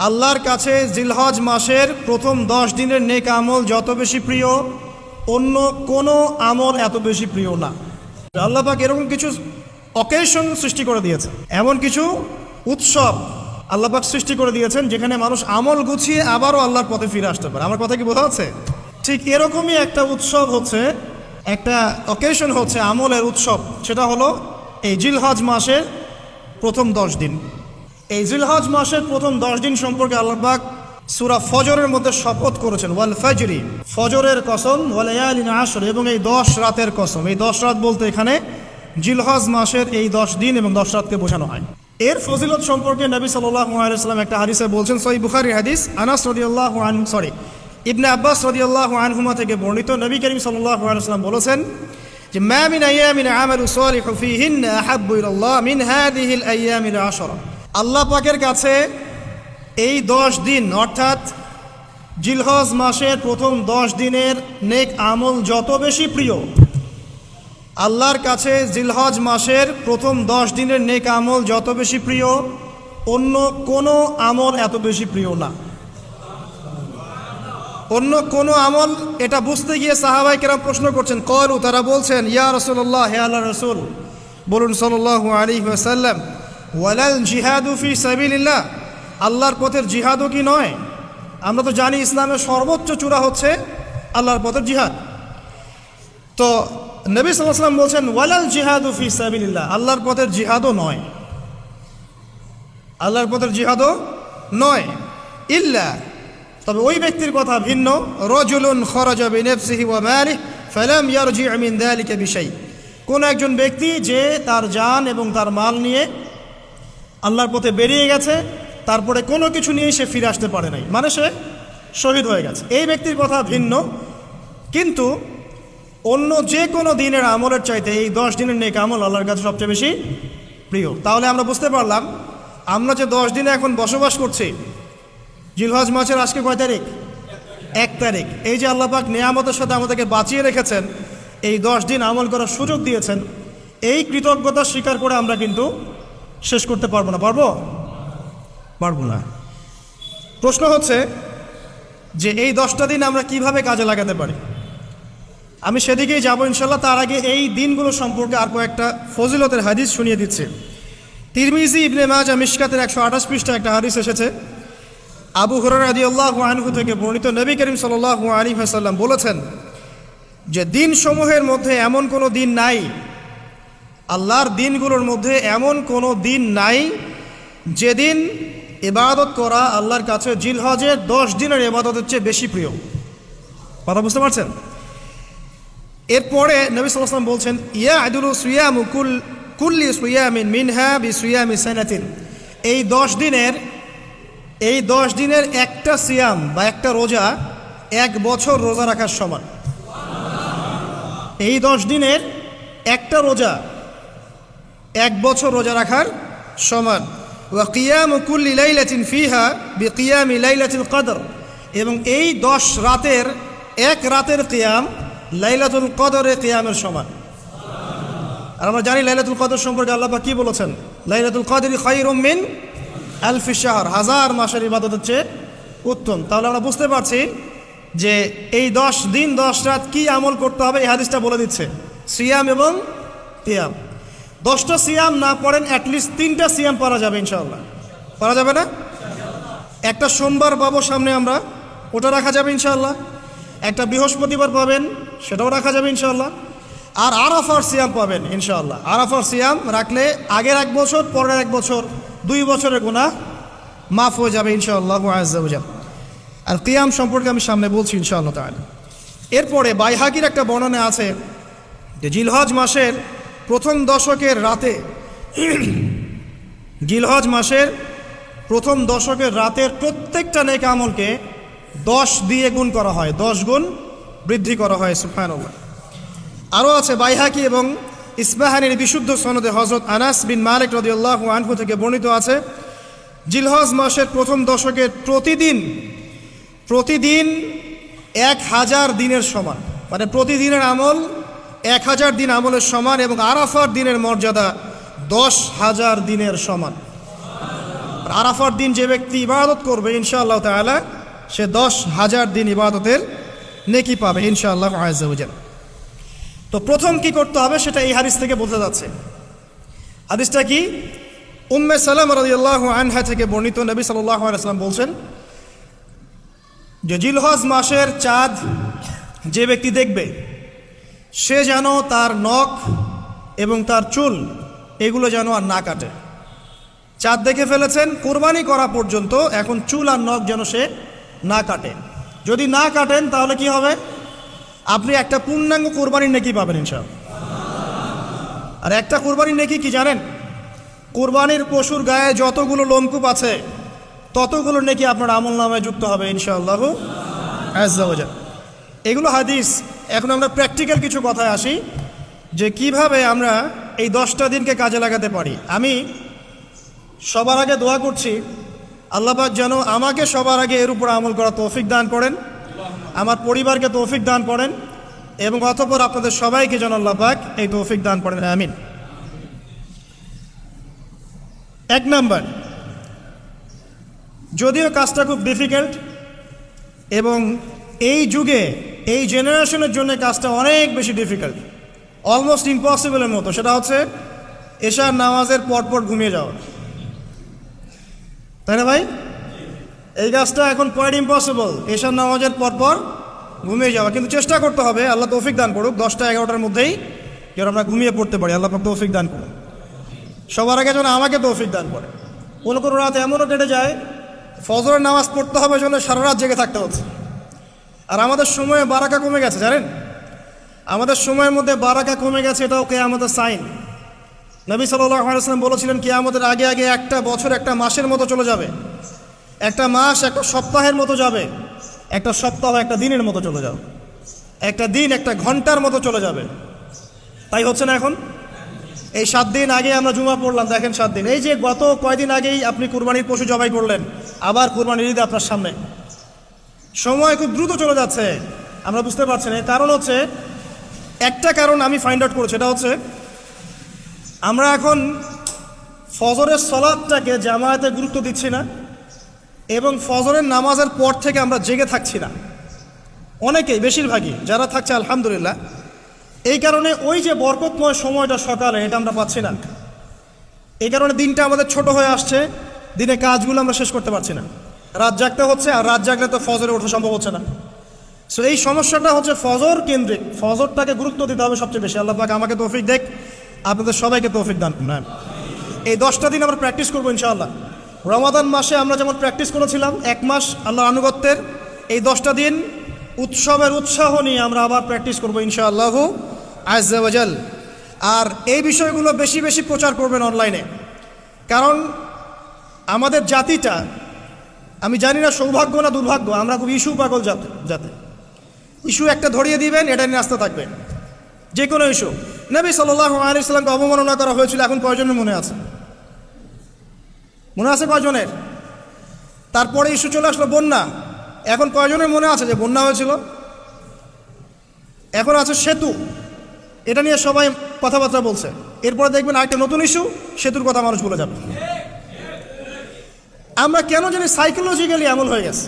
আল্লাহর কাছে জিলহজ মাসের প্রথম 10 দিনের নেক আমল যত বেশি প্রিয়, অন্য কোনো আমল এত বেশি প্রিয় না। আল্লাহ পাক এরকম কিছু অকেশন সৃষ্টি করে দিয়েছে, এমন কিছু উৎসব আল্লাহ পাক সৃষ্টি করে দিয়েছেন যেখানে মানুষ আমল গুছিয়ে আবারও আল্লাহর পথে ফিরে আসতে পারে। আমার কথা কি বোঝা যাচ্ছে? ঠিক এরকমই একটা উৎসব হচ্ছে, একটা অকেশন হচ্ছে আমলের উৎসব, সেটা হলো এই জিলহজ মাসের প্রথম 10 দিন। এই জিলহজ মাসের প্রথম 10 দিন সম্পর্কে আল্লাহ পাক সূরা ফজরের মধ্যে শপথ করেছেন, ওয়াল ফাজরি, ফজরের কসম, ওয়া লায়ালিন আশর, এবং এই 10 রাতের কসম। এই 10 রাত বলতে এখানে জিলহজ মাসের এই 10 দিন এবং 10 রাতকে বোঝানো হয়। এর ফজিলত সম্পর্কে নবী সাল্লাল্লাহু আলাইহি ওয়াসাল্লাম একটা হাদিসে বলছেন, সহিহ বুখারীর হাদিস, আনাস রাদিয়াল্লাহু আনহু ইবনে আব্বাস রাদিয়াল্লাহু আনহুমা থেকে বর্ণিত, নবী করিম সাল্লাল্লাহু আলাইহি ওয়াসাল্লাম বলেছেন যে মা মিন আইয়ামিন আমালু সালিহু ফীহিন্না আহাব্বু ইলাল্লাহ মিন হাযিহিল আইয়ামিল আশরা। আল্লাহ পাকের কাছে এই 10 দিন অর্থাৎ জিলহজ মাসের প্রথম 10 দিনের নেক আমল যত বেশি প্রিয়, আল্লাহর কাছে জিলহজ মাসের প্রথম 10 দিনের নেক আমল যত বেশি প্রিয়, অন্য কোনো আমল এত বেশি প্রিয় না। অন্য কোনো আমল, এটা বুঝতে গিয়ে সাহাবায়ে কেরাম প্রশ্ন করছেন, ক্বালু, তারা বলছেন, ইয়া রাসূলুল্লাহ, হে আল্লাহর রাসূল, বলুন সাল্লাল্লাহু আলাইহি ওয়াসাল্লাম, ওয়ালাল জিহাদু ফি সাবিলিল্লাহ, আল্লাহর পথের জিহাদও কি নয়? আমরা তো জানি ইসলামের সর্বোচ্চ চূড়া হচ্ছে আল্লাহর পথের জিহাদ। তো নবী সাল্লাল্লাহু আলাইহি ওয়াসাল্লাম বলছেন, ওয়ালাল জিহাদু ফি সাবিলিল্লাহ, আল্লাহর পথের জিহাদও নয়, আল্লাহর পথের জিহাদও নয়, ইল্লা, তবে ওই ব্যক্তির কথা ভিন্ন, রাজুলুন খরাজা বিনাফসিহি ওয়া মালিহি ফালাম ইয়ারজি মিন যালিকা বিশাই, কোন একজন ব্যক্তি যে তার জান এবং তার মাল নিয়ে আল্লাহর পথে বেরিয়ে গেছে, তারপরে কোনো কিছু নিয়ে সে ফিরে আসতে পারে নাই, মানে সে শহীদ হয়ে গেছে, এই ব্যক্তির কথা ভিন্ন। কিন্তু অন্য যে কোনো দিনের আমলের চাইতে এই 10 দিনের নেক আমল আল্লাহর কাছে সবচেয়ে বেশি প্রিয়। তাহলে আমরা বুঝতে পারলাম, আমরা যে 10 দিনে এখন বসবাস করছি, জিলহজ মাসের আজকে কয় তারিখ? 1 তারিখ। এই যে আল্লাহ পাক নিয়ামতের সাথে আমাদেরকে বাঁচিয়ে রেখেছেন, এই 10 দিন আমল করার সুযোগ দিয়েছেন, এই কৃতজ্ঞতা স্বীকার করে আমরা কিন্তু শেষ করতে পারবো না। পারবো না। প্রশ্ন হচ্ছে যে এই 10টা দিন আমরা কিভাবে কাজে লাগাতে পারি। আমি সেদিকেই যাবো ইনশাল্লাহ। তার আগে এই দিনগুলো সম্পর্কে আর কয়েকটা ফজিলতের হাদিস শুনিয়ে দিচ্ছে। তিরমিজি, ইবনে মাজাহ, মিশকাতের 128 পৃষ্ঠা একটা হাদিস এসেছে, আবু হুরায়রা রাদিয়াল্লাহু আনহু থেকে বর্ণিত, নবী করিম সাল্লাল্লাহু আলাইহি ওয়াসাল্লাম বলেছেন যে দিনসমূহের মধ্যে এমন কোনো দিন নাই, আল্লাহর দিনগুলোর মধ্যে এমন কোনো দিন নাই যেদিন ইবাদত করা আল্লাহর কাছে জিলহজের 10 দিনের ইবাদতের চেয়ে বেশি প্রিয়। কথা বুঝতে পারছেন? এরপরে নবী সাল্লাল্লাহু আলাইহি ওয়াসাল্লাম বলছেন, ইয়াদুলু সিয়ামু কুল্লি সিয়ামিন মিনহা বিসিয়ামি সানাতিন, এই 10 দিনের একটা সিয়াম বা একটা রোজা 1 বছর রোজা রাখার সমান। এই 10 দিনের একটা রোজা 1 বছর রোজা রাখার সমান। ওয়া কিয়ামু কুল্লি লাইলাতিন ফিহা বিকিয়ামি লাইলাতুল কদর, এবং এই 10 রাতের এক রাতের কিয়াম লাইলাতুল কদরের কিয়ামের সমান। আর আমরা জানি লাইলাতুল কদর সম্পর্কে আল্লাহ পাক কি বলেছেন, লাইলাতুল কদরি খায়রুম মিন আলফি শাহর, 1000 মাসের ইবাদতের চেয়ে উত্তম। তাহলে আমরা বুঝতে পারছি যে এই 10 দিন 10 রাত কি আমল করতে হবে, এই হাদিসটা বলে দিচ্ছে, সিয়াম এবং কিয়াম। 10টা সিয়াম না পড়েন, অ্যাটলিস্ট 3টা সিয়াম পড়া যাবে ইনশাআল্লাহ। পড়া যাবে না? একটা সোমবার পাবো সামনে আমরা, ওটা রাখা যাবে ইনশাআল্লাহ। একটা বৃহস্পতিবার পাবেন, সেটাও রাখা যাবে ইনশাআল্লাহ। আর আরাফার সিয়াম পাবেন ইনশাআল্লাহ। আরাফার সিয়াম রাখলে আগের 1 বছর, পরের 1 বছর, 2 বছরের গুনাহ মাফ হয়ে যাবে ইনশাআল্লাহ আযজা ওয়া জাল। আর কিয়াম সম্পর্কে আমি সামনে বলছি ইনশাআল্লাহ তাআলা। এরপরে বাইহাকির একটা বর্ণনা আছে যে জিলহজ মাসের প্রথম দশকের রাতে, জিলহজ মাসের প্রথম দশকের রাতের প্রত্যেকটা নেক আমলকে 10 দিয়ে গুণ করা হয়, 10 গুণ বৃদ্ধি করা হয়। সুবহানাল্লাহ। আরও আছে বাইহাকি এবং ইসবাহানির বিশুদ্ধ সনদে হযরত আনাস বিন মালিক রাদিয়াল্লাহু আনহু থেকে বর্ণিত আছে, জিলহজ মাসের প্রথম দশকের প্রতিদিন 1000 দিনের সমান, মানে প্রতিদিনের আমল 1000 দিন আমলের সমান, এবং আরাফার দিনের মর্যাদা 10,000 দিনের সমান। আর আরাফার দিন যে ব্যক্তি ইবাদত করবে ইনশাআল্লাহ তাআলা সে 10,000 দিন ইবাদতের নেকি পাবে ইনশাআল্লাহ আযজা ওয়া জাল। তো প্রথম কি করতে হবে সেটা এই হাদিস থেকে বোঝা যাচ্ছে। হাদিসটা কি? উম্মে সালামা রাদিয়াল্লাহু আনহা থেকে বর্ণিত, নবী সাল্লাল্লাহু আলাইহি ওয়াসাল্লাম বলছেন যে জিলহজ মাসের চাঁদ যে ব্যক্তি দেখবে সে যেন তার নখ এবং তার চুল এগুলো যেন আর না কাটে। চাঁদ দেখে ফেলেছেন, কোরবানি করা পর্যন্ত এখন চুল আর নখ যেন সে না কাটে। যদি না কাটেন তাহলে কি হবে? আপনি একটা পূর্ণাঙ্গ কোরবানির নেকি পাবেন ইনশাআল্লাহ। আর একটা কোরবানির নেকি কি জানেন? কোরবানির পশুর গায়ে যতগুলো লোমকূপ আছে ততগুলো নেকি আপনার আমল নামায় যুক্ত হবে ইনশাআল্লাহ আযজা ওয়া জাল। এগুলো হাদিস। এখন আমরা প্র্যাকটিক্যাল কিছু কথায় আসি যে কিভাবে আমরা এই 10টা দিনকে কাজে লাগাতে পারি। আমি সবার আগে দোয়া করছি আল্লাহ পাক যেন আমাকে সবার আগে এর উপর আমল করা তৌফিক দান করেন, আমার পরিবারকে তৌফিক দান করেন এবং অতঃপর আপনাদের সবাইকে যেন আল্লাহ পাক এই তৌফিক দান করেন, আমিন। 1 নাম্বার, যদিও কাজটা খুব ডিফিকাল্ট এবং এই যুগে এই জেনারেশনের জন্য কাজটা অনেক বেশি ডিফিকাল্ট, অলমোস্ট ইম্পসিবলের মতো, সেটা হচ্ছে এশার নামাজের পরপর ঘুমিয়ে যাওয়া, তাই না ভাই? এই কাজটা এখন কোয়াইট ইম্পসিবল, এশার নামাজের পরপর ঘুমিয়ে যাওয়া। কিন্তু চেষ্টা করতে হবে, আল্লাহ তৌফিক দান করুক, 10টা-11টার মধ্যেই যেন আমরা ঘুমিয়ে পড়তে পারি। আল্লাহ পাক তৌফিক দান করুন, সবার আগে যেন আমাকে তৌফিক দান করে। কোনো কোনো রাত এমনও কেটে যায় ফজরের নামাজ পড়তে হবে জন্য সারা রাত জেগে থাকতে হচ্ছে। আর আমাদের সময়ে বারাকা কমে গেছে, জানেন? আমাদের সময়ের মধ্যে বারাকা কমে গেছে, এটাও কিয়ামতের সাইন। নবী সাল্লাল্লাহু আলাইহি ওয়াসাল্লাম বলেছিলেন কিয়ামতের আগে আগে একটা বছর একটা মাসের মতো চলে যাবে, একটা মাস একটা সপ্তাহের মতো যাবে, একটা সপ্তাহ একটা দিনের মতো চলে যাবে, একটা দিন একটা ঘন্টার মতো চলে যাবে। তাই হচ্ছে না এখন? এই 7 দিন আগে আমরা জুমা পড়লাম, দেখেন 7 দিন। এই যে গত কয়দিন আগেই আপনি কুরবানির পশু জবাই করলেন, আবার কুরবানির ঈদ আপনার সামনে। সময় খুব দ্রুত চলে যাচ্ছে, আমরা বুঝতে পারছি না। কারণ হচ্ছে, একটা কারণ আমি ফাইন্ড আউট করেছি, এটা হচ্ছে আমরা এখন ফজরের সালাতটাকে জামায়াতে গুরুত্ব দিচ্ছি না এবং ফজরের নামাজের পর থেকে আমরা জেগে থাকছি না। অনেকেই, বেশিরভাগই যারা থাকছে আলহামদুলিল্লাহ। এই কারণে ওই যে বরকতময় সময়টা সকালে, এটা আমরা পাচ্ছি না। এই কারণে দিনটা আমাদের ছোট হয়ে আসছে, দিনে কাজগুলো আমরা শেষ করতে পারছি না, রাত জাগতে হচ্ছে। আর রাত জাগলে তো ফজরে ওঠা সম্ভব হচ্ছে না। সো এই সমস্যাটা হচ্ছে ফজর কেন্দ্রিক, ফজরটাকে গুরুত্ব দিতে হবে সবচেয়ে বেশি। আল্লাহ পাক আমাকে তৌফিক দেখ, আপনাদের সবাইকে তৌফিক দান করুন। এই 10টা দিন আমরা প্র্যাকটিস করবো ইনশাআল্লাহ। রমাদান মাসে আমরা যেমন প্র্যাকটিস করেছিলাম 1 মাস আল্লাহর আনুগত্যের, এই 10টা দিন উৎসবের উৎসাহ নিয়ে আমরা আবার প্র্যাকটিস করবো ইনশাআল্লাহ আযজা ওয়া জাল। আর এই বিষয়গুলো বেশি বেশি প্রচার করবেন অনলাইনে, কারণ আমাদের জাতিটা, আমি জানি না সৌভাগ্য না দুর্ভাগ্য, আমরা খুব ইস্যু পাগল যাতে ইস্যু একটা ধরিয়ে দিবেন, এটা নিয়ে আসতে থাকবে, যে কোনো ইস্যু। নবী সাল্লাল্লাহু আলাইহি ওয়াসাল্লামকে অবমাননা করা হয়েছিল, এখন কয়জনের মনে আছে? মনে আছে কয়জনের? তারপরে ইস্যু চলে আসলো বন্যা, এখন কয়জনের মনে আছে যে বন্যা হয়েছিল? এখন আছে সেতু, এটা নিয়ে সবাই কথাবার্তা বলছে। এরপরে দেখবেন আরেকটা নতুন ইস্যু, সেতুর কথা মানুষ ভুলে যাবে। আমরা কেন জানি সাইকোলজিক্যালি এমন হয়ে গেছে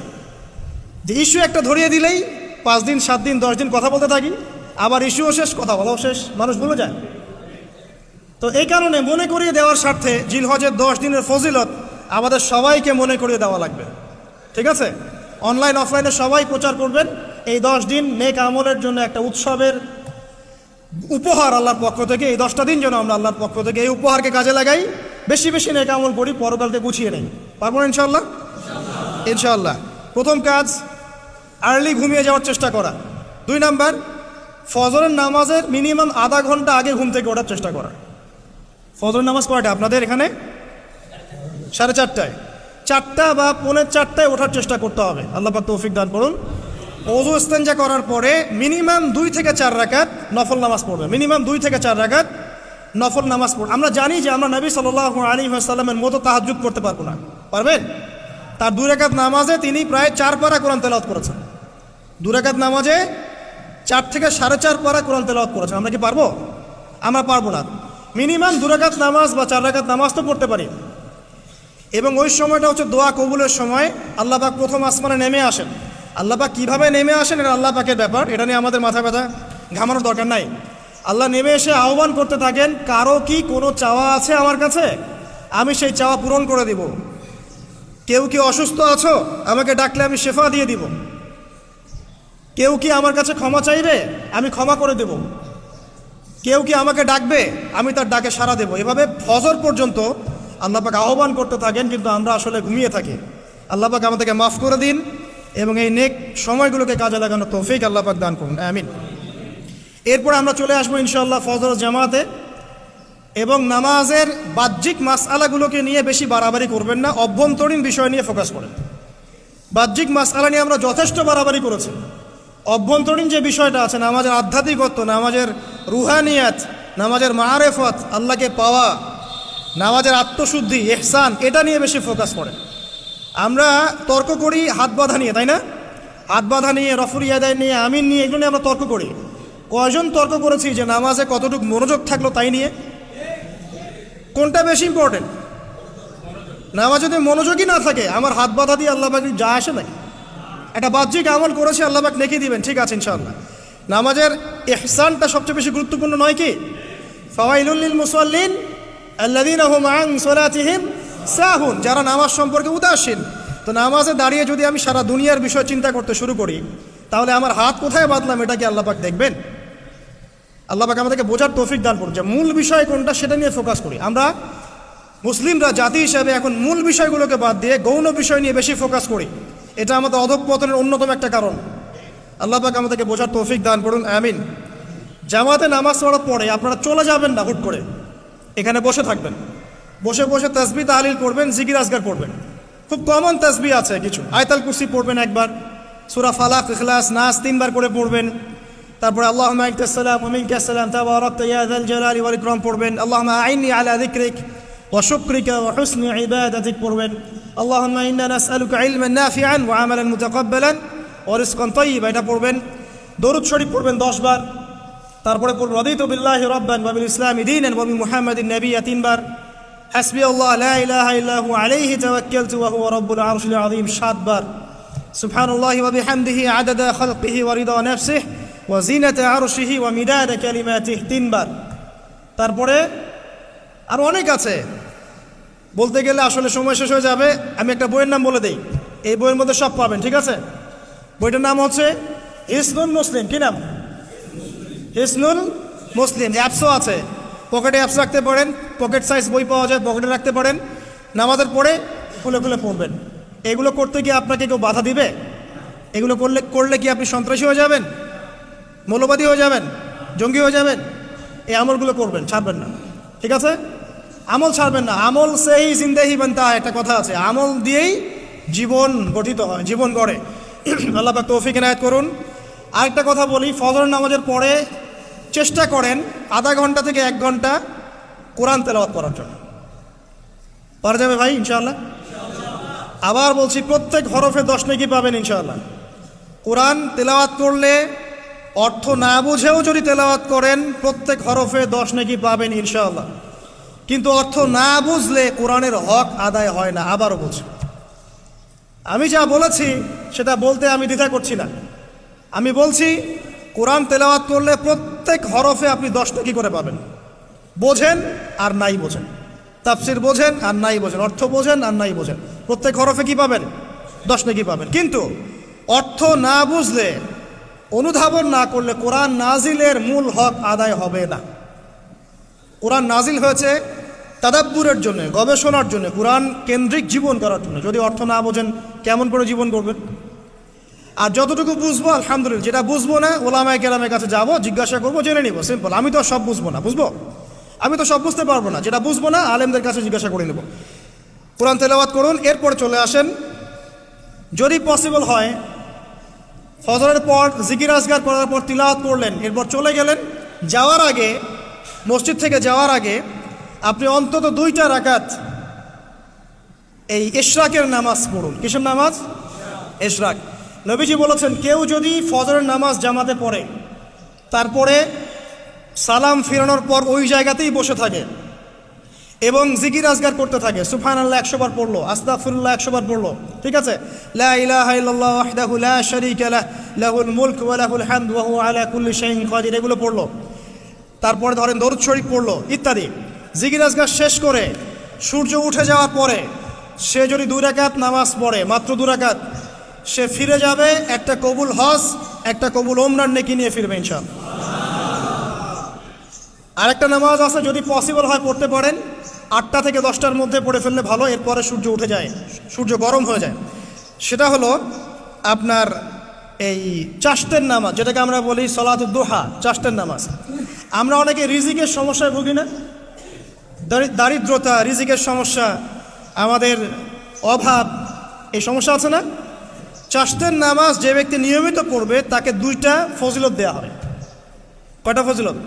যে ইস্যু একটা ধরিয়ে দিলেই 5 দিন 7 দিন 10 দিন কথা বলতে থাকি, আবার ইস্যুও শেষ, কথা বলাও শেষ, মানুষ ভুলে যায়। তো এই কারণে মনে করিয়ে দেওয়ার স্বার্থে জিলহজের 10 দিনের ফজিলত আমাদের সবাইকে মনে করিয়ে দেওয়া লাগবে, ঠিক আছে? অনলাইন অফলাইনে সবাই প্রচার করবেন। এই 10 দিন নেক আমলের জন্য একটা উৎসবের উপহার আল্লাহর পক্ষ থেকে। এই 10টা দিন যেন আমরা আল্লাহর পক্ষ থেকে এই উপহারকে কাজে লাগাই, বেশি বেশি নেক আমল করি, পরকালকে গুছিয়ে নেই। পারবো না ইনশাআল্লাহ? ইনশাআল্লাহ। প্রথম কাজ, আর্লি ঘুমিয়ে যাওয়ার চেষ্টা করা। 2 নাম্বার, ফজরের নামাজের মিনিমাম আধা ঘন্টা আগে ঘুম থেকে ওঠার চেষ্টা করা। ফজরের নামাজ কয়টা আপনাদের এখানে? 4:30টায়, 4টা বা 4:45টায় ওঠার চেষ্টা করতে হবে। আল্লাহ পাক তৌফিক দান করুন। ওযু ইস্তেঞ্জা করার পরে মিনিমাম 2 থেকে 4 রাকাত নফল নামাজ পড়বে, মিনিমাম 2 থেকে 4 রাকাত নফল নামাজ পড়বে। আমরা জানি যে আমরা নবী সাল্লাল্লাহু আলাইহি ওয়াসাল্লামের মতো তাহাজ্জুদ পড়তে পারবো না, পারবেন? তার 2 রাকাত নামাজে তিনি প্রায় 4 পারা কোরআন তেলাওয়াত করেছেন। 2 রাকাত নামাজে 4 থেকে 4.5 পারা কোরআন তেলাওয়াত করেছেন। আমরা কি পারবো? আমরা পারবো না। মিনিমাম 2 রাকাত নামাজ বা 4 রাকাত নামাজ তো পড়তে পারি। এবং ওই সময়টা হচ্ছে দোয়া কবুলের সময়। আল্লাহ পাক প্রথম আসমানে নেমে আসেন। আল্লাহ পাক কীভাবে নেমে আসেন এটা আল্লাহ পাকের ব্যাপার, এটা নিয়ে আমাদের মাথা ব্যথা ঘামানোর দরকার নাই। আল্লাহ নেমে এসে আহ্বান করতে থাকেন, কারো কি কোনো চাওয়া আছে আমার কাছে, আমি সেই চাওয়া পূরণ করে দিব। কেউ কি অসুস্থ আছো, আমাকে ডাকলে আমি শেফা দিয়ে দিব। কেউ কি আমার কাছে ক্ষমা চাইবে, আমি ক্ষমা করে দেব। কেউ কি আমাকে ডাকবে, আমি তার ডাকে সাড়া দেব। এভাবে ফজর পর্যন্ত আল্লাহ পাক আহ্বান করতে থাকেন, কিন্তু আমরা আসলে ঘুমিয়ে থাকি। আল্লাহ পাক আমাদেরকে মাফ করে দিন এবং এই নেক সময়গুলোকে কাজে লাগানো তৌফিক আল্লাহ পাক দান করুন, আমিন। এরপর আমরা চলে আসবো ইনশাআল্লাহ ফজর জামাতে। এবং নামাজের বাহ্যিক মাসআলাগুলোকে নিয়ে বেশি বাড়াবাড়ি করবেন না, অভ্যন্তরীণ বিষয় নিয়ে ফোকাস করেন। বাহ্যিক মাসআলা নিয়ে আমরা যথেষ্ট বাড়াবাড়ি করেছি। অভ্যন্তরীণ যে বিষয়টা আছে, নামাজের আধ্যাত্মিকত্ব, নামাজের রুহানিয়াত, নামাজের মাআরিফত, আল্লাহকে পাওয়া, নামাজের আত্মশুদ্ধি, ইহসান, এটা নিয়ে বেশি ফোকাস করেন। আমরা তর্ক করি হাত বাঁধা নিয়ে, তাই না? হাত বাঁধা নিয়ে, রফুল ইয়াদাইন নিয়ে, আমিন নিয়ে, এগুলো নিয়ে আমরা তর্ক করি। কয়জন তর্ক করেছি যে নামাজে কতটুকু মনোযোগ থাকলো তাই নিয়ে? কোনটা বেশি ইম্পর্টেন্ট? নামাজ যদি মনোযোগই না থাকে, আমার হাত বাঁধা দিয়ে আল্লাহ পাক যা আসে নাকি? একটা বাহ্যিক আমল করেছি, আল্লাহ পাক নেকি দিবেন, ঠিক আছে ইনশাআল্লাহ। নামাজের ইহসানটা সবচেয়ে বেশি গুরুত্বপূর্ণ নয় কি? ফাওয়াইলুল লিল মুসাল্লিন আল্লাযীনা হুম আন সালাতিহিম সাহুন, যারা নামাজ সম্পর্কে উদাসীন। তো নামাজে দাঁড়িয়ে যদি আমি সারা দুনিয়ার বিষয় চিন্তা করতে শুরু করি, তাহলে আমার হাত কোথায় বাঁধলাম এটা কি আল্লাহ পাক দেখবেন? আল্লাহ পাক আমাদেরকে বোঝার তৌফিক দান করুন যে মূল বিষয় কোনটা সেটা নিয়ে ফোকাস করি। আমরা মুসলিমরা জাতি হিসাবে এখন মূল বিষয়গুলোকে বাদ দিয়ে গৌণ বিষয় নিয়ে বেশি ফোকাস করি। এটা আমাদের অধঃপতনের অন্যতম একটা কারণ। আল্লাহ পাক আমাদেরকে বোঝার তৌফিক দান করুন, আমিন। জামাতে নামাজ পড়ার পরে আপনারা চলে যাবেন না হুট করে, এখানে বসে থাকবেন। বসে বসে তাসবিহ তাহলিল করবেন, জিকির আজকার করবেন। খুব কমন তাসবিহ আছে কিছু, আয়াতুল কুরসি পড়বেন একবার, সূরা ফালাক, ইখলাস, নাস 3 বার করে পড়বেন। তারপরে আল্লাহুম্মা আনতাস সালাম ওয়া মিনকাস সালাম তাবারাকতা ইয়া যাল জালালি ওয়াল ইকরাম পড়বেন। আল্লাহুম্মা আইন্নি আলা যিকরিক ওয়া শুকরিকা ওয়া হুসনি ইবাদাতিক পড়বেন। আল্লাহুম্মা ইন্না নাসআলুকা ইলমান নাফিআন ওয়া আমালান মুতাকাব্বালান ওয়া রিজকান তাইয়্যিবা, এটা পড়বেন। দরুদ শরীফ পড়বেন 10 বার। তারপরে পড়বেন রাদিতু বিল্লাহি রাব্বান ওয়া বিল ইসলামি দীনান ওয়া বি মুহাম্মাদিন নাবিয়্যা 3 বার। হাসবি আল্লাহ লা ইলাহা ইল্লা হু আলাইহি তাওয়াক্কালতু ওয়া হুয়া রাব্বুল আরশিল আযীম 7 বার। সুবহানাল্লাহি ওয়া বিহামদিহি আদাদা খালকিহি ওয়া রিদা নাফসিহি ওয়া জিনাতা আরশিহি ওয়া মিদাদা কালিমাতিহি 3 বার। তারপরে আর অনেক আছে, বলতে গেলে আসলে সময় শেষ হয়ে যাবে। আমি একটা বইয়ের নাম বলে দেই, এই বইয়ের মধ্যে সব পাবেন, ঠিক আছে? বইটার নাম হচ্ছে হিসনুল মুসলিম। কি নাম? হিসনুল মুসলিম। অ্যাপসও আছে, পকেটে অ্যাপস রাখতে পারেন, পকেট সাইজ বই পাওয়া যায়, পকেটে রাখতে পারেন। নামাজের পরে খুলে খুলে পড়বেন। এগুলো করতে গিয়ে আপনাকে কেউ বাধা দিবে? এগুলো করলে কি আপনি সন্ত্রাসী হয়ে যাবেন, মৌলবাদী হয়ে যাবেন, জঙ্গি হয়ে যাবেন? এই আমলগুলো করবেন, ছাড়বেন না, ঠিক আছে? আমল ছাড়বেন না। আমল সেই জিন্দেহি বানতা, একটা কথা আছে, আমল দিয়েই জীবন গঠিত হয়, জীবন গড়ে। আল্লাহ পাক তৌফিক ইনায়াত করুন। আরেকটা কথা বলি, ফজর নামাজের পরে চেষ্টা করেন আধা ঘন্টা থেকে 1 ঘন্টা কোরআন তেলাওয়াত করার জন্য। পারা যাবে ভাই ইনশাআল্লাহ? আবার বলছি, প্রত্যেক হরফে 10 নেকি পাবেন ইনশাআল্লাহ। কোরআন তেলাওয়াত করলে অর্থ না বুঝেও যদি তেলাওয়াত করেন, প্রত্যেক হরফে 10 নেকি পাবেন ইনশাআল্লাহ। কিন্তু অর্থ না বুঝলে কোরআনের হক আদায় হয় না। আবারও বলছি, আমি যা বলেছি সেটা বলতে আমি দ্বিধা করছি না। আমি বলছি কোরআন তেলাওয়াত করলে প্রত্যেক হরফে আপনি 10 নেকি করে পাবেন। বোঝেন আর নাই বোঝেন, তাফসির বোঝেন আর নাই বোঝেন, অর্থ বোঝেন আর নাই বোঝেন, প্রত্যেক হরফে কি পাবেন? 10 নেকি পাবেন। কিন্তু অর্থ না বুঝলে, অনুধাবন না করলে কোরআন নাজিলের মূল হক আদায় হবে না। কোরআন নাজিল হয়েছে তাদাব্বুরের জন্য, গবেষণার জন্য, কোরআন কেন্দ্রিক জীবন করার জন্য। যদি অর্থ না বোঝেন কেমন করে জীবন করবেন? আর যতটুকু বুঝবো আলহামদুলিল্লাহ, যেটা বুঝবো না ওলামায়ে কেরামের কাছে যাবো, জিজ্ঞাসা করবো, জেনে নিব, সিম্পল। আমি তো সব বুঝবো না, বুঝবো? আমি তো সব বুঝতে পারবো না, যেটা বুঝবো না আলেমদের কাছে জিজ্ঞাসা করে নেব। কোরআন তেলাওয়াত করুন। এরপরে চলে আসেন, যদি পসিবল হয় ফজরের পর জিকির আজকার করার পর তিলাওয়াত করলেন, এরপর চলে গেলেন, যাওয়ার আগে, মসজিদ থেকে যাওয়ার আগে আপনি অন্তত 2টা রাকাত এই ইশরাকের নামাজ পড়ুন। কিসের নামাজ? ইশরাক। নবীজি বলেছেন, কেউ যদি ফজরের নামাজ জামাতে পড়ে, তারপরে সালাম ফিরানোর পর ওই জায়গাতেই বসে থাকে, এবং জিকির আজগার করতে থাকে, সুবহানাল্লাহ 100 বার পড়লো, আস্তাগফিরুল্লাহ 100 বার পড়লো, ঠিক আছে, লা ইলাহা ইল্লাল্লাহ ওয়াহদাহু লা শারীকা লাহু লাহুল মুলক ওয়া লাহুল হামদ ওয়া হুয়া আলা কুল্লি শাইইন কাদির, এগুলো পড়লো। তারপরে ধরেন দরুদ শরীফ পড়লো ইত্যাদি। জিকির আজগার শেষ করে সূর্য উঠে যাওয়ার পরে সে যদি 2 রাকাত নামাজ পড়ে, মাত্র 2 রাকাত, সে ফিরে যাবে একটা কবুল হজ, একটা কবুল ওমরার নেকি নিয়ে ফিরবে ইনশাআল্লাহ। আরেকটা নামাজ আছে, যদি পসিবল হয় পড়তে পারেন, 8টা থেকে 10টার মধ্যে পড়ে ফেললে ভালো, এরপরে সূর্য উঠে যায়, সূর্য গরম হয়ে যায়। সেটা হলো আপনার এই চাষ্টের নামাজ, যেটাকে আমরা বলি সলাতুদ দুহা, চাষ্টের নামাজ। আমরা অনেকে রিজিকের সমস্যায় ভুগি না, দারিদ্রতা, রিজিকের সমস্যা, আমাদের অভাব, এই সমস্যা আছে না? চাষ্টের নামাজ যে ব্যক্তি নিয়মিত পড়বে তাকে 2টা ফজিলত দেওয়া হয়। কয়টা ফজিলত?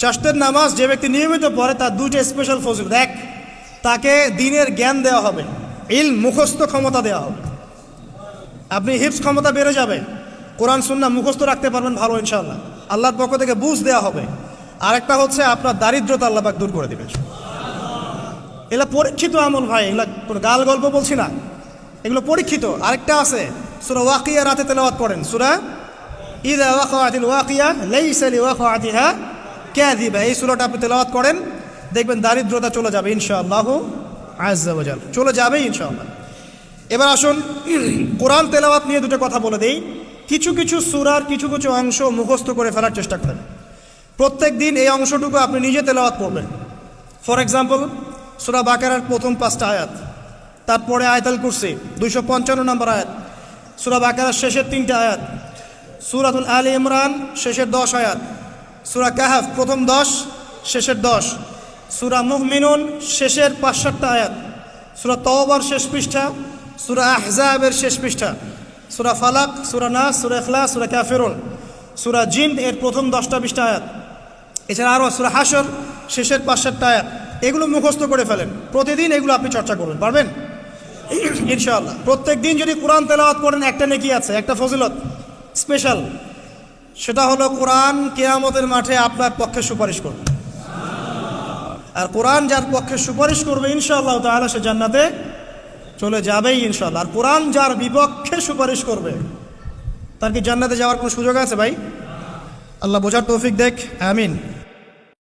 চাষ্টের নামাজ যে ব্যক্তি নিয়মিত পড়ে তার 2টা স্পেশাল ফজিলত। এক, তাকে দ্বীনের জ্ঞান দেওয়া হবে, ইলম মুখস্থ ক্ষমতা দেওয়া হবে, আপনি হিফজ ক্ষমতা বেড়ে যাবে, কোরআন সুন্নাহ মুখস্থ রাখতে পারবেন ভালো ইনশাআল্লাহ, আল্লাহর পক্ষ থেকে বুঝ দেওয়া হবে। আরেকটা হচ্ছে আপনার দারিদ্রতা আল্লাহ পাক দূর করে দেবে। এগুলো পরীক্ষিত আমল ভাই, এগুলো কোনো গাল গল্প বলছি না, এগুলো পরীক্ষিত। আরেকটা আছে, সূরা ওয়াকিয়া রাতে তেলাওয়াত করেন, সূরা ইযা ওয়াকাআতিল ওয়াকিয়া লাইসা লিওয়াকাআতিহা কাযিবা, এই সূরাটা আপনি তেলাওয়াত করেন, দেখবেন দারিদ্রতা চলে যাবে ইনশাআল্লাহ আযজা ওয়া জাল, চলে যাবে ইনশাআল্লাহ। এবার আসুন কোরআন তেলাওয়াত নিয়ে 2টা কথা বলে দেই। কিছু কিছু সূরার কিছু কিছু অংশ মুখস্থ করে ফেলার চেষ্টা করেন। প্রত্যেক দিন এই অংশটুকু আপনি নিজে তেলাওয়াত করবেন। ফর এক্সাম্পল, সূরা বাকারার প্রথম 5টা আয়াত, তারপরে আয়াতুল কুরসি 255 নম্বর আয়াত, সূরা বাকারার শেষের 3টা আয়াত, সূরাতুল আলী ইমরান শেষের 10 আয়াত, সূরা কাহফ প্রথম 10 শেষের 10, সূরা মুমিনুন শেষের 5-7টা আয়াত, সূরা তাওবার শেষ পৃষ্ঠা, সূরা আহজাবের শেষ পৃষ্ঠা, সূরা ফালাক, সূরা নাস, সূরা ইখলাস, সূরা কাফিরুন, সূরা জিন এর প্রথম 10টা-20টা আয়াত, এছাড়া আরও সূরা হাশর শেষের 5-7টা আয়াত। এগুলো মুখস্থ করে ফেলেন, প্রতিদিন এগুলো আপনি চর্চা করবেন, পারবেন ইনশাআল্লাহ। প্রত্যেক দিন যদি কোরআন তেলাওয়াত করেন একটা নেকি আছে, একটা ফজিলত স্পেশাল, সেটা হলো কোরআন কিয়ামতের মাঠে আপনার পক্ষে সুপারিশ করবে। আর কোরআন যার পক্ষে সুপারিশ করবে ইনশাআল্লাহ তাআলা সে জান্নাতে চলে যাবেই ইনশাআল্লাহ। আর কোরআন যার বিপক্ষে সুপারিশ করবে তার কি জান্নাতে যাওয়ার কোনো সুযোগ আছে ভাই? আল্লাহ বোঝার তৌফিক দেখ, আমিন।